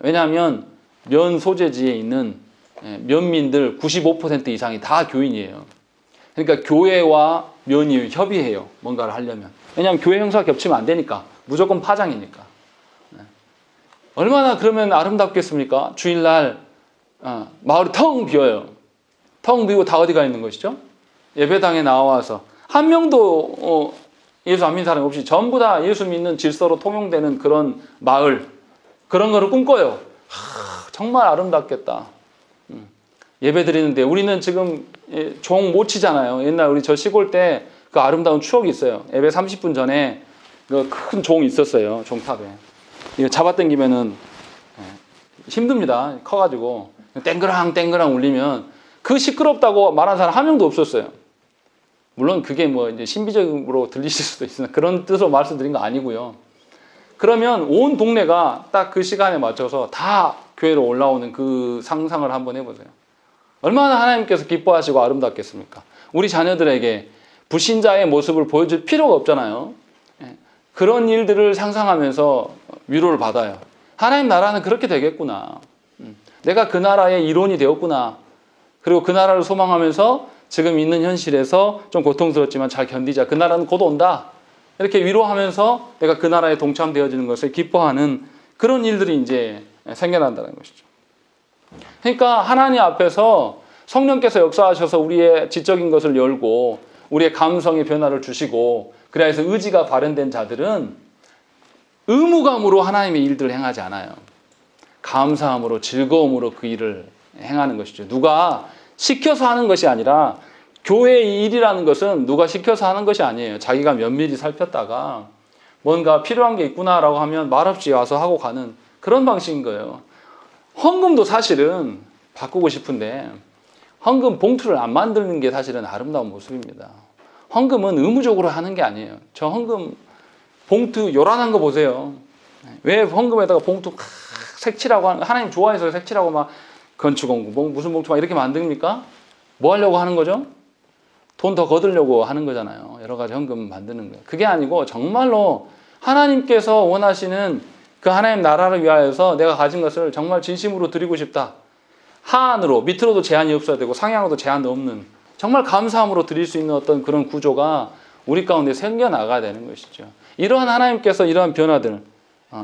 S1: 왜냐하면 면 소재지에 있는 면민들 95% 이상이 다 교인이에요. 그러니까 교회와 면이 협의해요. 뭔가를 하려면. 왜냐하면 교회 행사가 겹치면 안 되니까. 무조건 파장이니까. 얼마나 그러면 아름답겠습니까? 주일날 마을이 텅 비어요. 텅 비고 다 어디가 있는 것이죠? 예배당에 나와서 한 명도 예수 안 믿는 사람이 없이 전부 다 예수 믿는 질서로 통용되는 그런 마을, 그런 거를 꿈꿔요. 정말 아름답겠다. 예배 드리는데 우리는 지금 종 못 치잖아요. 옛날 우리 저 시골 때 그 아름다운 추억이 있어요. 예배 30분 전에 그 큰 종 있었어요. 종탑에. 이거 잡아당기면은 힘듭니다. 커가지고 땡그랑 땡그랑 울리면 그 시끄럽다고 말하는 사람 한 명도 없었어요. 물론 그게 뭐 이제 신비적으로 들리실 수도 있으나 그런 뜻으로 말씀드린 거 아니고요. 그러면 온 동네가 딱 그 시간에 맞춰서 다 교회로 올라오는 그 상상을 한번 해보세요. 얼마나 하나님께서 기뻐하시고 아름답겠습니까? 우리 자녀들에게 불신자의 모습을 보여줄 필요가 없잖아요. 그런 일들을 상상하면서 위로를 받아요. 하나님 나라는 그렇게 되겠구나. 내가 그 나라의 일원이 되었구나. 그리고 그 나라를 소망하면서 지금 있는 현실에서 좀 고통스럽지만 잘 견디자. 그 나라는 곧 온다. 이렇게 위로하면서 내가 그 나라에 동참되어지는 것을 기뻐하는 그런 일들이 이제 생겨난다는 것이죠. 그러니까 하나님 앞에서 성령께서 역사하셔서 우리의 지적인 것을 열고 우리의 감성의 변화를 주시고 그래서 의지가 발현된 자들은 의무감으로 하나님의 일들을 행하지 않아요. 감사함으로 즐거움으로 그 일을 행하는 것이죠. 누가 시켜서 하는 것이 아니라 교회의 일이라는 것은 누가 시켜서 하는 것이 아니에요. 자기가 면밀히 살폈다가 뭔가 필요한 게 있구나라고 하면 말없이 와서 하고 가는 그런 방식인 거예요. 헌금도 사실은 바꾸고 싶은데 헌금 봉투를 안 만드는 게 사실은 아름다운 모습입니다. 헌금은 의무적으로 하는 게 아니에요. 저 헌금 봉투 요란한 거 보세요. 왜 헌금에다가 봉투 색칠하고 하는, 하나님 좋아해서 색칠하고 막 건축공구 무슨 봉투 막 이렇게 만듭니까? 뭐 하려고 하는 거죠? 돈 더 거두려고 하는 거잖아요. 여러 가지 헌금 만드는 거예요. 그게 아니고 정말로 하나님께서 원하시는 그 하나님 나라를 위하여서 내가 가진 것을 정말 진심으로 드리고 싶다. 하안으로, 밑으로도 제한이 없어야 되고 상향으로도 제한도 없는 정말 감사함으로 드릴 수 있는 어떤 그런 구조가 우리 가운데 생겨나가야 되는 것이죠. 이러한 하나님께서 이러한 변화들,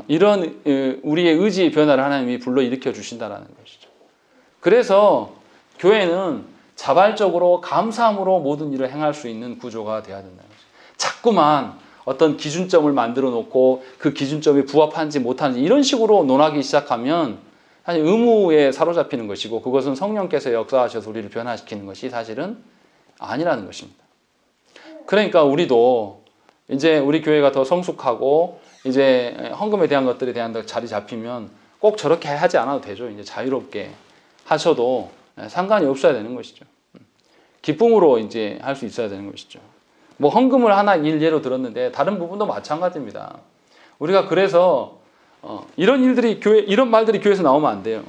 S1: 이런 우리의 의지의 변화를 하나님이 불러일으켜 주신다는 것이죠. 그래서 교회는 자발적으로 감사함으로 모든 일을 행할 수 있는 구조가 되어야 된다는 거죠. 자꾸만 어떤 기준점을 만들어 놓고 그 기준점이 부합하는지 못하는지 이런 식으로 논하기 시작하면 사실 의무에 사로잡히는 것이고 그것은 성령께서 역사하셔서 우리를 변화시키는 것이 사실은 아니라는 것입니다. 그러니까 우리도 이제 우리 교회가 더 성숙하고 이제 헌금에 대한 것들에 대한 자리 잡히면 꼭 저렇게 하지 않아도 되죠. 이제 자유롭게 하셔도 상관이 없어야 되는 것이죠. 기쁨으로 이제 할 수 있어야 되는 것이죠. 뭐 헌금을 하나 일례로 들었는데 다른 부분도 마찬가지입니다. 우리가 그래서 이런 일들이 이런 말들이 교회에서 나오면 안 돼요.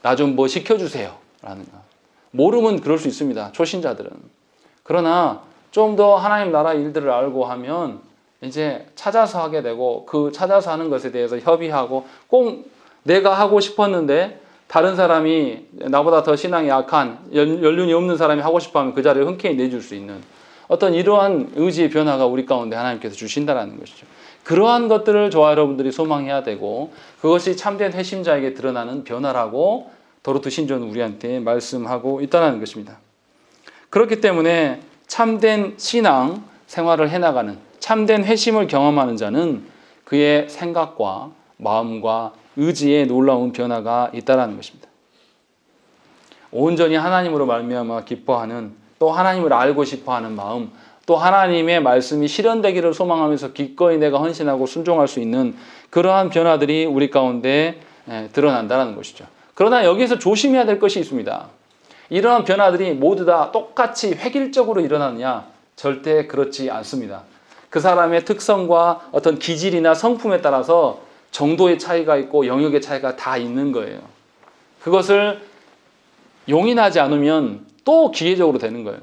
S1: 나 좀 뭐 시켜주세요. 라는가. 모르면 그럴 수 있습니다. 초신자들은. 그러나 좀 더 하나님 나라 일들을 알고 하면 이제 찾아서 하게 되고 그 찾아서 하는 것에 대해서 협의하고 꼭 내가 하고 싶었는데 다른 사람이 나보다 더 신앙이 약한 연륜이 없는 사람이 하고 싶어하면 그 자리를 흔쾌히 내줄 수 있는 어떤 이러한 의지의 변화가 우리 가운데 하나님께서 주신다는 것이죠. 그러한 것들을 저와 여러분들이 소망해야 되고 그것이 참된 회심자에게 드러나는 변화라고 도르트 신조는 우리한테 말씀하고 있다는 것입니다. 그렇기 때문에 참된 신앙 생활을 해나가는 참된 회심을 경험하는 자는 그의 생각과 마음과 의지에 놀라운 변화가 있다는 것입니다. 온전히 하나님으로 말미암아 기뻐하는 또 하나님을 알고 싶어하는 마음 또 하나님의 말씀이 실현되기를 소망하면서 기꺼이 내가 헌신하고 순종할 수 있는 그러한 변화들이 우리 가운데 드러난다는 것이죠. 그러나 여기서 조심해야 될 것이 있습니다. 이러한 변화들이 모두 다 똑같이 획일적으로 일어나느냐? 절대 그렇지 않습니다. 그 사람의 특성과 어떤 기질이나 성품에 따라서 정도의 차이가 있고 영역의 차이가 다 있는 거예요. 그것을 용인하지 않으면 또 기계적으로 되는 거예요.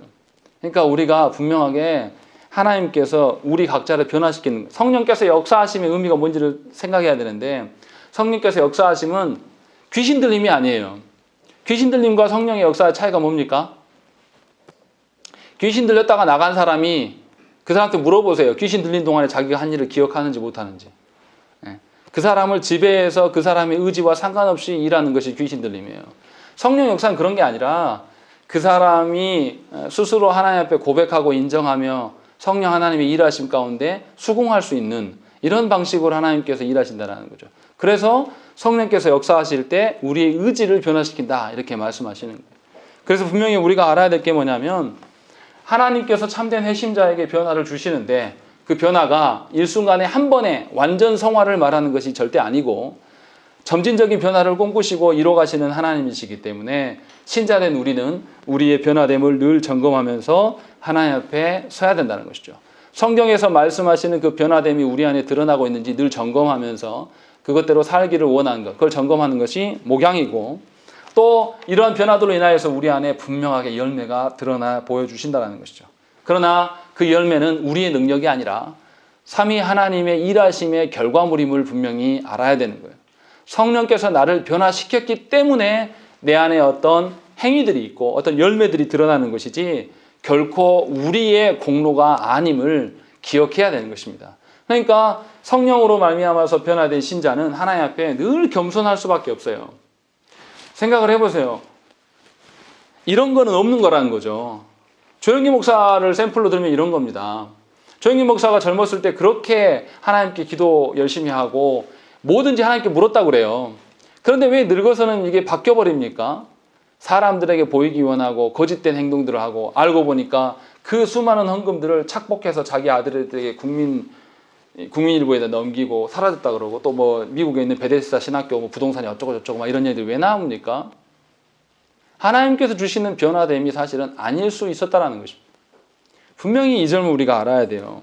S1: 그러니까 우리가 분명하게 하나님께서 우리 각자를 변화시키는 성령께서 역사하심의 의미가 뭔지를 생각해야 되는데 성령께서 역사하심은 귀신 들림이 아니에요. 귀신 들림과 성령의 역사의 차이가 뭡니까? 귀신 들렸다가 나간 사람이 그 사람한테 물어보세요. 귀신 들린 동안에 자기가 한 일을 기억하는지 못하는지. 그 사람을 지배해서 그 사람의 의지와 상관없이 일하는 것이 귀신 들림이에요. 성령 역사는 그런 게 아니라 그 사람이 스스로 하나님 앞에 고백하고 인정하며 성령 하나님의 일하심 가운데 수긍할 수 있는 이런 방식으로 하나님께서 일하신다는 거죠. 그래서 성령께서 역사하실 때 우리의 의지를 변화시킨다 이렇게 말씀하시는 거예요. 그래서 분명히 우리가 알아야 될 게 뭐냐면 하나님께서 참된 회심자에게 변화를 주시는데 그 변화가 일순간에 한 번에 완전 성화를 말하는 것이 절대 아니고 점진적인 변화를 꿈꾸시고 이뤄가시는 하나님이시기 때문에 신자된 우리는 우리의 변화됨을 늘 점검하면서 하나님 앞에 서야 된다는 것이죠. 성경에서 말씀하시는 그 변화됨이 우리 안에 드러나고 있는지 늘 점검하면서 그것대로 살기를 원하는 것, 그걸 점검하는 것이 목양이고 또 이러한 변화들로 인하여서 우리 안에 분명하게 열매가 드러나 보여주신다는 것이죠. 그러나 그 열매는 우리의 능력이 아니라 삼위 하나님의 일하심의 결과물임을 분명히 알아야 되는 거예요. 성령께서 나를 변화시켰기 때문에 내 안에 어떤 행위들이 있고 어떤 열매들이 드러나는 것이지 결코 우리의 공로가 아님을 기억해야 되는 것입니다. 그러니까 성령으로 말미암아서 변화된 신자는 하나님 앞에 늘 겸손할 수밖에 없어요. 생각을 해보세요. 이런 거는 없는 거라는 거죠. 조영기 목사를 샘플로 들면 이런 겁니다. 조영기 목사가 젊었을 때 그렇게 하나님께 기도 열심히 하고 뭐든지 하나님께 물었다고 그래요. 그런데 왜 늙어서는 이게 바뀌어버립니까? 사람들에게 보이기 원하고 거짓된 행동들을 하고 알고 보니까 그 수많은 헌금들을 착복해서 자기 아들에게 국민일보에다 넘기고 사라졌다 그러고 또 뭐 미국에 있는 베데스다 신학교 뭐 부동산이 어쩌고 저쩌고 막 이런 얘기들이 왜 나옵니까? 하나님께서 주시는 변화됨이 사실은 아닐 수 있었다라는 것입니다. 분명히 이 점을 우리가 알아야 돼요.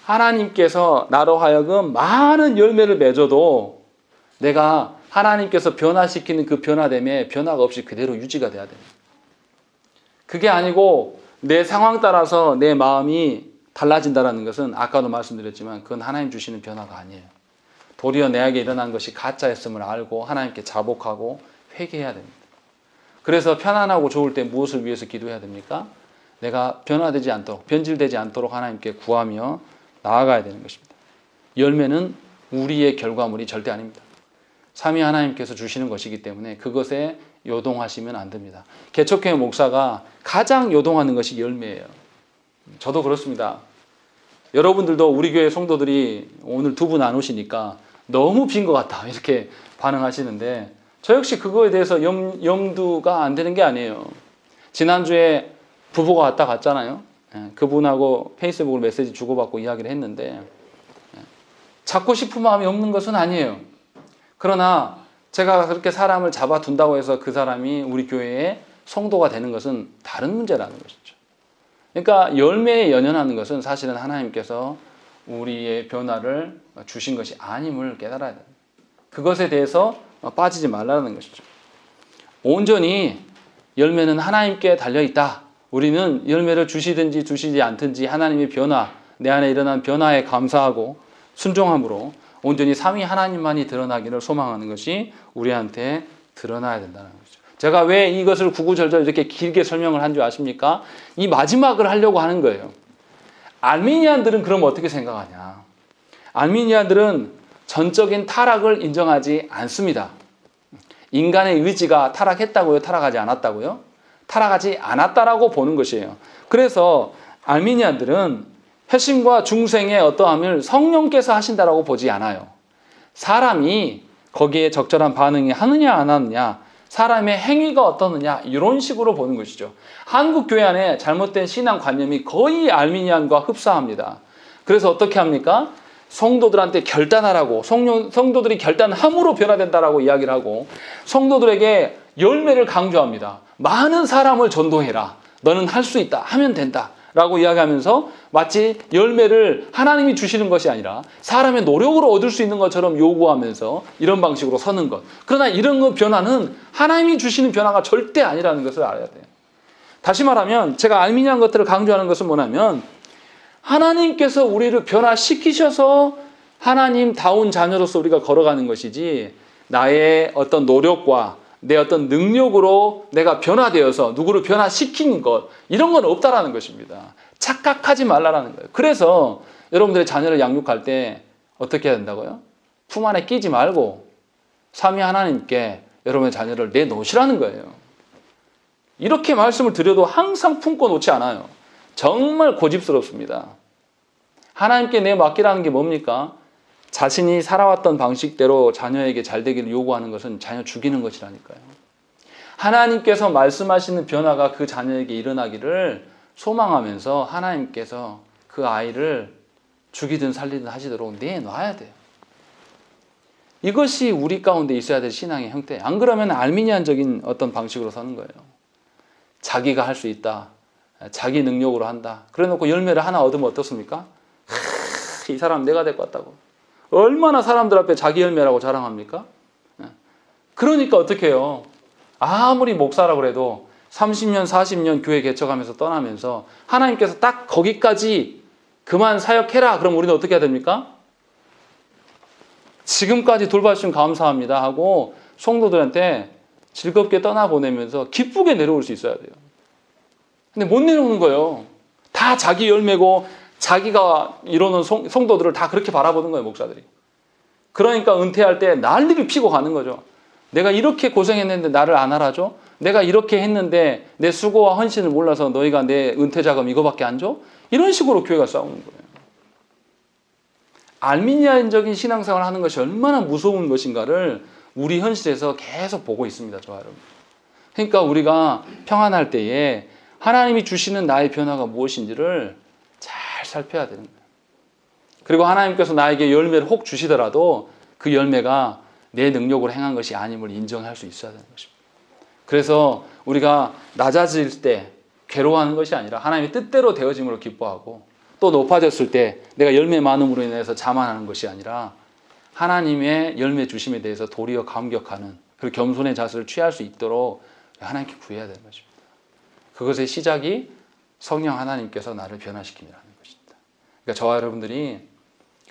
S1: 하나님께서 나로 하여금 많은 열매를 맺어도 내가 하나님께서 변화시키는 그 변화됨에 변화가 없이 그대로 유지가 돼야 됩니다. 그게 아니고 내 상황 따라서 내 마음이 달라진다는 것은 아까도 말씀드렸지만 그건 하나님 주시는 변화가 아니에요. 도리어 내게 일어난 것이 가짜였음을 알고 하나님께 자복하고 회개해야 됩니다. 그래서 편안하고 좋을 때 무엇을 위해서 기도해야 됩니까? 내가 변화되지 않도록, 변질되지 않도록 하나님께 구하며 나아가야 되는 것입니다. 열매는 우리의 결과물이 절대 아닙니다. 삼위 하나님께서 주시는 것이기 때문에 그것에 요동하시면 안 됩니다. 개척교회 목사가 가장 요동하는 것이 열매예요. 저도 그렇습니다. 여러분들도 우리 교회 성도들이 오늘 두 분 안 오시니까 너무 빈 것 같다 이렇게 반응하시는데 저 역시 그거에 대해서 염두가 안 되는 게 아니에요. 지난주에 부부가 왔다 갔잖아요. 그분하고 페이스북으로 메시지 주고받고 이야기를 했는데 잡고 싶은 마음이 없는 것은 아니에요. 그러나 제가 그렇게 사람을 잡아둔다고 해서 그 사람이 우리 교회의 성도가 되는 것은 다른 문제라는 것이죠. 그러니까 열매에 연연하는 것은 사실은 하나님께서 우리의 변화를 주신 것이 아님을 깨달아야 됩니다. 그것에 대해서 빠지지 말라는 것이죠. 온전히 열매는 하나님께 달려있다. 우리는 열매를 주시든지 주시지 않든지 하나님의 변화, 내 안에 일어난 변화에 감사하고 순종함으로 온전히 삼위 하나님만이 드러나기를 소망하는 것이 우리한테 드러나야 된다는 거죠. 제가 왜 이것을 구구절절 이렇게 길게 설명을 한 줄 아십니까? 이 마지막을 하려고 하는 거예요. 알미니안들은 그럼 어떻게 생각하냐? 알미니안들은 전적인 타락을 인정하지 않습니다. 인간의 의지가 타락했다고요? 타락하지 않았다고요? 타락하지 않았다라고 보는 것이에요. 그래서 알미니안들은 회심과 중생의 어떠함을 성령께서 하신다라고 보지 않아요. 사람이 거기에 적절한 반응이 하느냐 안 하느냐, 사람의 행위가 어떠느냐 이런 식으로 보는 것이죠. 한국 교회 안에 잘못된 신앙관념이 거의 알미니안과 흡사합니다. 그래서 어떻게 합니까? 성도들한테 결단하라고, 성도들이 결단함으로 변화된다라고 이야기를 하고 성도들에게 열매를 강조합니다. 많은 사람을 전도해라. 너는 할 수 있다. 하면 된다. 라고 이야기하면서 마치 열매를 하나님이 주시는 것이 아니라 사람의 노력으로 얻을 수 있는 것처럼 요구하면서 이런 방식으로 서는 것. 그러나 이런 변화는 하나님이 주시는 변화가 절대 아니라는 것을 알아야 돼요. 다시 말하면 제가 알미니안 것들을 강조하는 것은 뭐냐면 하나님께서 우리를 변화시키셔서 하나님다운 자녀로서 우리가 걸어가는 것이지 나의 어떤 노력과 내 어떤 능력으로 내가 변화되어서 누구를 변화시키는 것 이런 건 없다라는 것입니다. 착각하지 말라는 거예요. 그래서 여러분들의 자녀를 양육할 때 어떻게 해야 된다고요? 품 안에 끼지 말고 삼위 하나님께 여러분의 자녀를 내놓으시라는 거예요. 이렇게 말씀을 드려도 항상 품고 놓지 않아요. 정말 고집스럽습니다. 하나님께 내맡기라는 게 뭡니까? 자신이 살아왔던 방식대로 자녀에게 잘 되기를 요구하는 것은 자녀 죽이는 것이라니까요. 하나님께서 말씀하시는 변화가 그 자녀에게 일어나기를 소망하면서 하나님께서 그 아이를 죽이든 살리든 하시도록 내놔야 돼요. 이것이 우리 가운데 있어야 될 신앙의 형태. 안 그러면 알미니안적인 어떤 방식으로 사는 거예요. 자기가 할 수 있다. 자기 능력으로 한다. 그래 놓고 열매를 하나 얻으면 어떻습니까? 이 사람 내가 될 것 같다고. 얼마나 사람들 앞에 자기 열매라고 자랑합니까? 그러니까 어떻게 해요? 아무리 목사라고 해도 30년, 40년 교회 개척하면서 떠나면서 하나님께서 딱 거기까지 그만 사역해라. 그럼 우리는 어떻게 해야 됩니까? 지금까지 돌봐주신 감사합니다 하고 성도들한테 즐겁게 떠나보내면서 기쁘게 내려올 수 있어야 돼요. 근데 못 내려오는 거예요. 다 자기 열매고 자기가 이루는 성도들을 다 그렇게 바라보는 거예요, 목사들이. 그러니까 은퇴할 때 난리를 피고 가는 거죠. 내가 이렇게 고생했는데 나를 안 알아줘? 내가 이렇게 했는데 내 수고와 헌신을 몰라서 너희가 내 은퇴 자금 이거밖에 안 줘? 이런 식으로 교회가 싸우는 거예요. 알미니안적인 신앙생활을 하는 것이 얼마나 무서운 것인가를 우리 현실에서 계속 보고 있습니다, 저와 여러분. 그러니까 우리가 평안할 때에 하나님이 주시는 나의 변화가 무엇인지를 잘 살펴야 되는 거예요. 그리고 하나님께서 나에게 열매를 혹 주시더라도 그 열매가 내 능력으로 행한 것이 아님을 인정할 수 있어야 되는 것입니다. 그래서 우리가 낮아질 때 괴로워하는 것이 아니라 하나님의 뜻대로 되어짐으로 기뻐하고, 또 높아졌을 때 내가 열매 많음으로 인해서 자만하는 것이 아니라 하나님의 열매 주심에 대해서 도리어 감격하는, 그리고 겸손의 자세를 취할 수 있도록 하나님께 구해야 되는 것입니다. 그것의 시작이 성령 하나님께서 나를 변화시킴이라는 것입니다. 그러니까 저와 여러분들이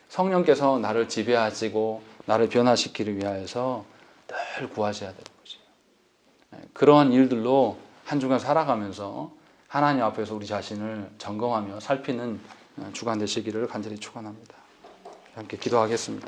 S1: 성령께서 나를 지배하시고 나를 변화시키기 위하여서 늘 구하셔야 되는 것이에요. 그러한 일들로 한 주간 살아가면서 하나님 앞에서 우리 자신을 점검하며 살피는 주간 되시기를 간절히 축원합니다. 함께 기도하겠습니다.